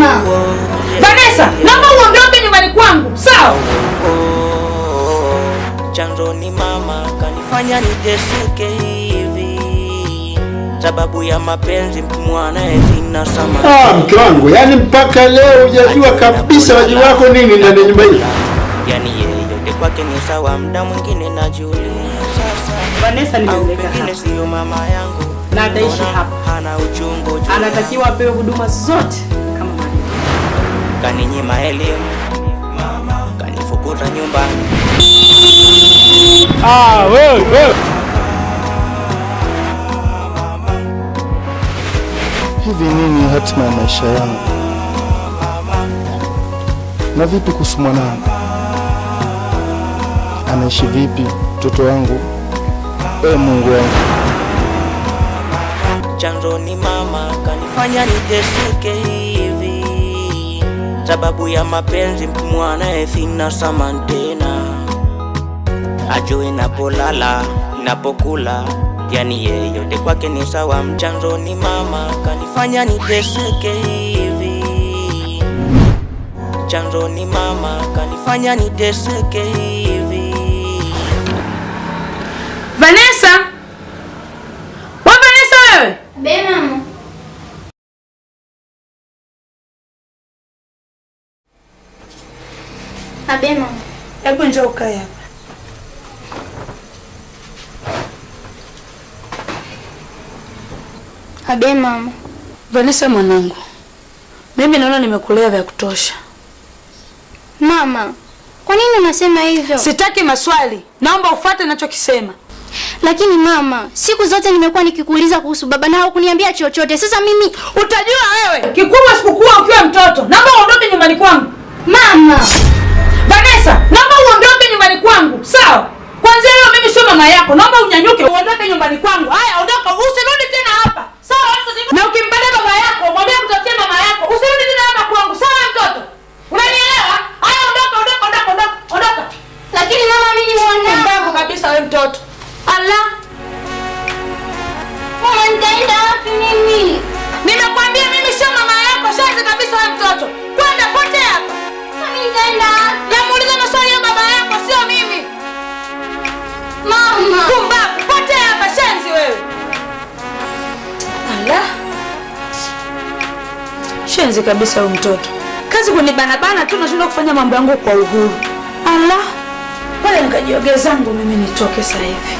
Mama. Vanessa, naomba uondoke nyumbani kwangu. Sawa? Chanzo ni mama kanifanya niteseke hivi. Sababu ya mapenzi mwanae sina samani. Mke wangu, yani mpaka leo hujajua kabisa wajibu wako nini ndani ya nyumba hii. Yani yeye yote kwake ni sawa, muda mwingine najiuliza sasa. Vanessa nimemleta hapa. Pengine sio mama yangu. Na ataishi hapa. Hana uchungu. Anatakiwa apewe huduma zote kama mama. Kaninyima elimu. Kanifukuza nyumbani. Wewe. Hivi nini hatima ya maisha yangu? Na vipi kuhusu mwanangu? Anaishi vipi mtoto wangu? Mungu wangu. Chanzo ni mama kanifanya niteseke hivi. Sababu ya mapenzi mwanae sina samani tena. Ajue napolala, napokula, yani yeye yote kwake ni sawa. Chanzo ni mama kanifanya niteseke hivi. Chanzo ni mama kanifanya niteseke hivi. Vanessa! Wewe Vanessa wewe? Be mama. Abe mama. Hebu njoo ukae hapa. Abe mama. Vanessa mwanangu, mimi naona nimekulea vya kutosha. Mama, kwa nini unasema hivyo? Sitaki maswali. Naomba ufuate ninachokisema. Lakini mama, siku zote nimekuwa nikikuuliza kuhusu baba na hukuniambia chochote. Sasa mimi utajua wewe. Kikubwa sikukua ukiwa mtoto. Naomba uondoke nyumbani kwangu. Mama. Vanessa, naomba uondoke nyumbani kwangu. Sawa? Kwanza leo mimi sio mama yako. Naomba unyanyuke uondoke nyumbani kwangu. Haya, ondoka. Usirudi tena hapa. Sawa? Na ukimpeleka baba yako, mwambie kutafutia mama yako. Usirudi tena hapa kwangu. Sawa mtoto? Unanielewa? Haya, ondoka. Lakini mama, mimi ni mwanao. Mbango kabisa wewe mtoto. Allah. Mama, nitaenda wapi mimi? Nimekwambia mimi sio mama yako. Sasa kabisa wewe mtoto. Kwenda pote hapa. Sasa mimi nitaenda wapi? Namuuliza maswali ya baba yako, sio mimi. Mama. Kumbaku, pote hapa shenzi wewe. Allah. Shenzi kabisa huyu mtoto. Kazi kunibana tu, nashindwa kufanya mambo yangu kwa uhuru. Allah. Pale nikajiogea zangu mimi nitoke sasa hivi.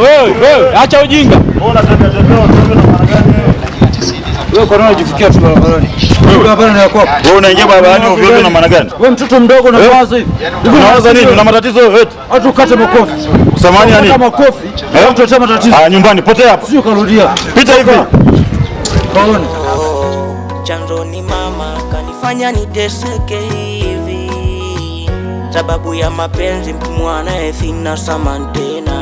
Wewe, acha ujinga. Mbona tembea na maana gani? Wewe kwa nini unajifikia tu barabarani? Wewe hapa ni yako. Wewe unaingia barabarani ovyo na maana gani? Wewe mtoto mdogo na mawazo hivi. Hivi unawaza nini? Una matatizo wewe? Watu ukate makofi. Usamani yani? Kama makofi. Watu wote matatizo. Nyumbani potea hapo. Sio karudia. Pita hivi. Kaone. Chanzo ni mama kanifanya niteseke hivi. Sababu ya mapenzi mwanae sina samani tena.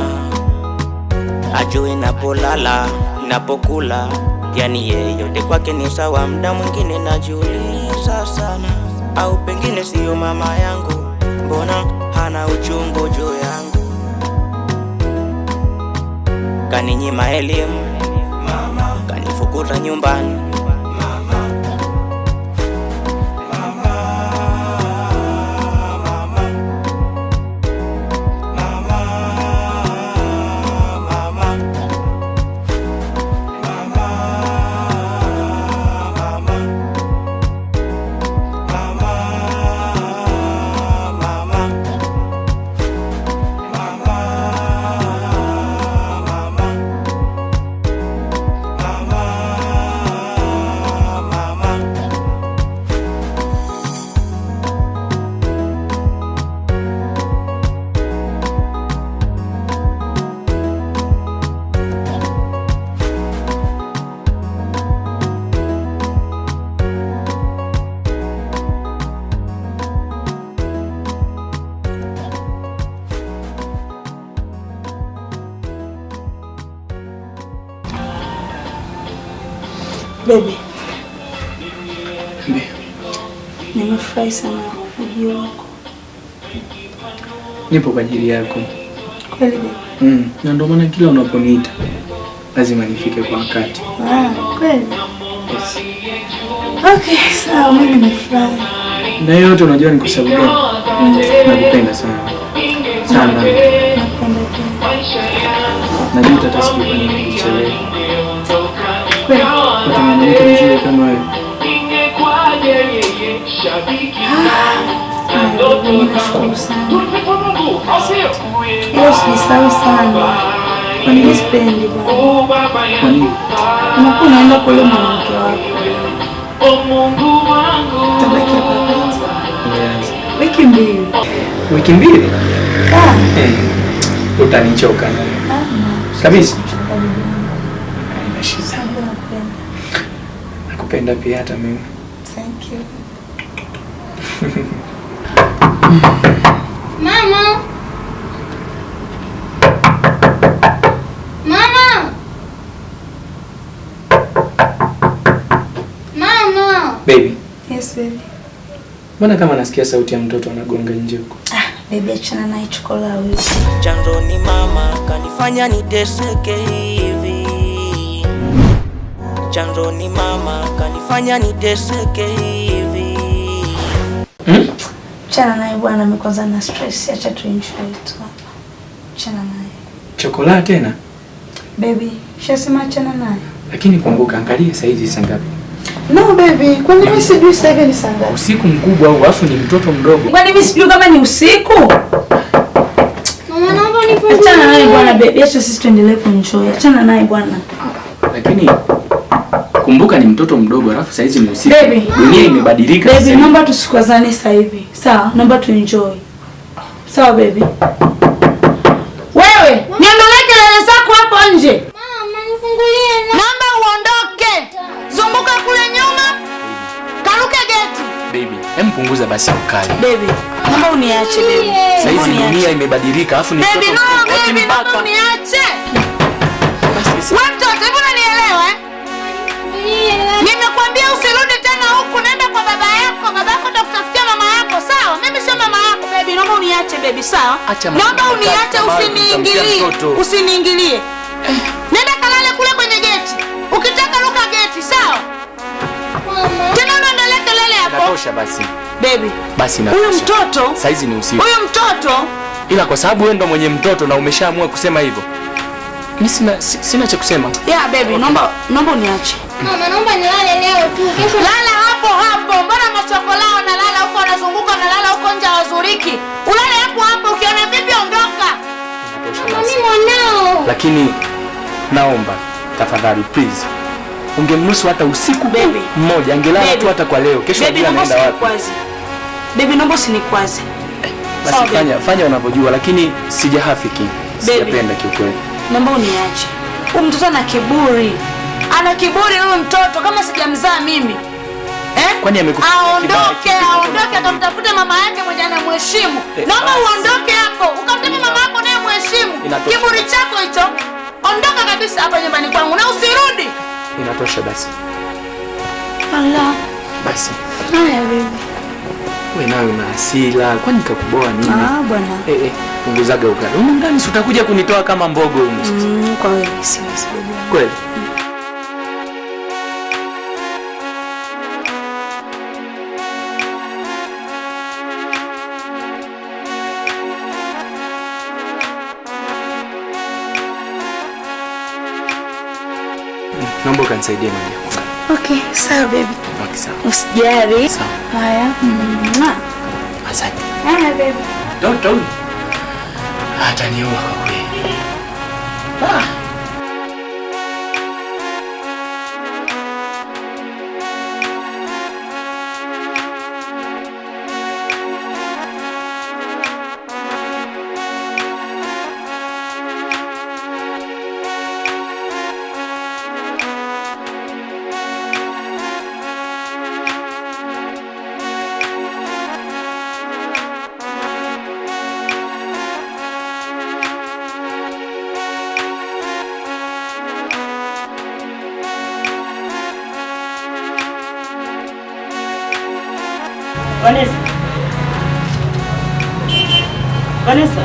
Ajue napolala, napokula, yani yeye yote kwake ni sawa. Muda mwingine najiuliza sana, au pengine sio mama yangu. Mbona hana uchungu juu yangu? Kaninyima elimu, kanifukuza nyumbani. Baby. Nimefurahi sana ujio wako. Nipo kwa ajili yako. Kweli baby? Na ndio maana kila unaponiita lazima nifike kwa wakati. Kweli? Yes. Okay, sawa, mimi nimefurahi. Na yote unajua ni kwa sababu gani? Nakupenda sana. Sana. Nakupenda pia. Najua hata siku nichelewe. Kweli? Kwa mwanamke mzuri kama wewe. Nashukuru sana. Ila usisahau sana. Kwa nini sipendi bwana? Kwa nini? Unakuwa unaenda kwa yule mwanamke wako. Tabaki hapa kati. Yes. Wiki mbili. Wiki mbili? Utanichoka na wewe. Kabisa. Haina shida. Nakupenda pia hata mimi. Thank you. Mama. Mama. Mama. Baby. Yes baby. Mbona kama nasikia sauti ya mtoto anagonga nje huko? Baby achana naye, chokola wewe. Chanzo ni mama kanifanya niteseke hivi. Chanzo ni mama kanifanya niteseke hivi. Achana naye bwana, amekwanza na stress, acha tu enjoy tu hapa. Achana naye. Chokola tena? Baby, shasema achana naye. Lakini kumbuka, angalia saa hizi saa ngapi? No baby, kwani mimi sijui sasa hivi ni saa ngapi? Usiku mkubwa au afu ni mtoto mdogo. Kwani mimi sijui kama ni usiku? Mama naomba nifungulie. Achana naye bwana baby, acha sisi tuendelee kuenjoy. Achana naye bwana. Lakini kumbuka ni mtoto mdogo alafu saa hizi ni usiku. Baby, dunia imebadilika. Baby, naomba tusikwazane sasa hivi. Sawa, naomba tuenjoy. Sawa baby. Wewe, niondolee kelele zako hapo nje. Mama nifungulie. Naomba uondoke. Zunguka kule nyuma. Karuke geti. Baby, hem punguza basi ukali. Baby, naomba uniache baby. Saa hizi dunia imebadilika alafu ni mtoto Baby, mdogo. no baby, naomba uniache. Wewe mtoto, hebu unanielewa eh? Nimekwambia usirudi tena huku, nenda kwa baba yako. Baba yako atakutafutia mama yako, sawa? Mimi sio mama yako baby, naomba uniache baby, sawa? Naomba uniache, usiniingilie. Usiniingilie. Nenda kalale kule kwenye geti. Ukitaka ruka geti, sawa? Tena unaendelea kelele hapo. Natosha basi. Baby. Basi natosha. Huyu mtoto, saa hizi ni usiku. Huyu mtoto, ila kwa sababu wewe ndo mwenye mtoto na umeshaamua kusema hivyo. Mimi sina cha kusema. Yeah baby, naomba uniache. Mama naomba nilale leo tu. Kesho lala hapo hapo. Mbona machokolao nalala huko, anazunguka nalala huko nje wazuriki? Ulale hapo hapo, ukiona vipi ondoka. mimi mwanao. Lakini naomba tafadhali please. Ungemnusu hata usiku baby mmoja, angelala tu hata kwa leo. Kesho ndio anaenda wapi? Baby naomba usinikwaze. Basi fanya unavyojua, lakini sijahafiki. Sijapenda kiukweli. Naomba uniache. Huyu mtoto ana kiburi. Ana kiburi huyu mtoto, kama sijamzaa mimi. Kwani amekufikia aondoke atamtafuta mama yake mwenye anamheshimu. Naomba uondoke hapo. Ukamtafute mama yako naye mheshimu. Kiburi chako hicho. Ondoka kabisa hapa nyumbani kwangu na usirudi. Inatosha basi. Allah. Basi. Haya baby. Wewe nawe una hasira. Kwani nikakuboa nini? Bwana. Punguzaga ukali. Huko ndani si utakuja kunitoa kama mbogo huko sasa. Kwa wewe siwezi. Kweli? Naomba kanisaidia maji. Okay, sawa baby. Okay, sawa. Usijali. Sawa. Haya. Asante. Haya baby. Toto. Hata niua kwa kweli. Vanessa. Vanessa.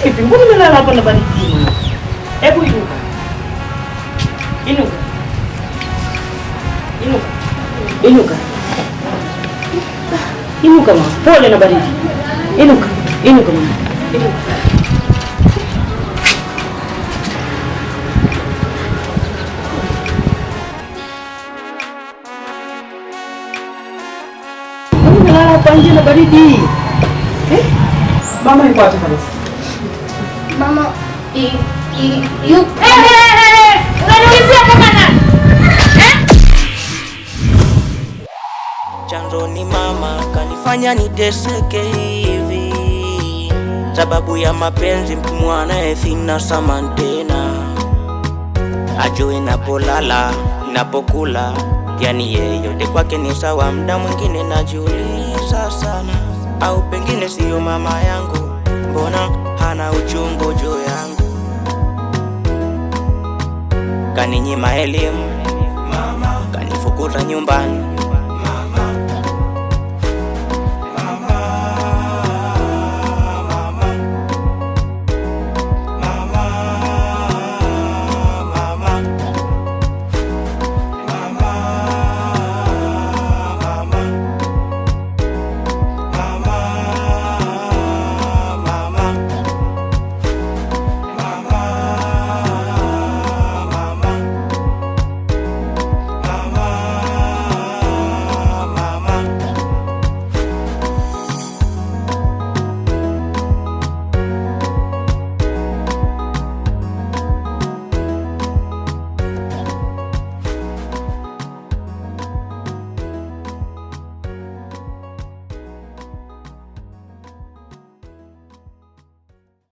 Hivi mbona umelala hapa na baridi? Hebu inuka. Inuka. Inuka. Inuka. Inuka mama. Pole na baridi. Inuka. Inuka mama. Inuka. Umelala hapa nje na baridi. Mama yuko wapi kabisa? Mama Unaniulizia kama nani? Chanzo ni mama kanifanya niteseke hivi, sababu ya mapenzi mwanae sina samantena. Ajue napolala, napokula, yani yeyote kwake ni sawa. Mda mwingine najiuliza sana, au pengine siyo mama yangu, mbona hana uchungu juu yangu? Kaninyima elimu, kanifukuza nyumbani,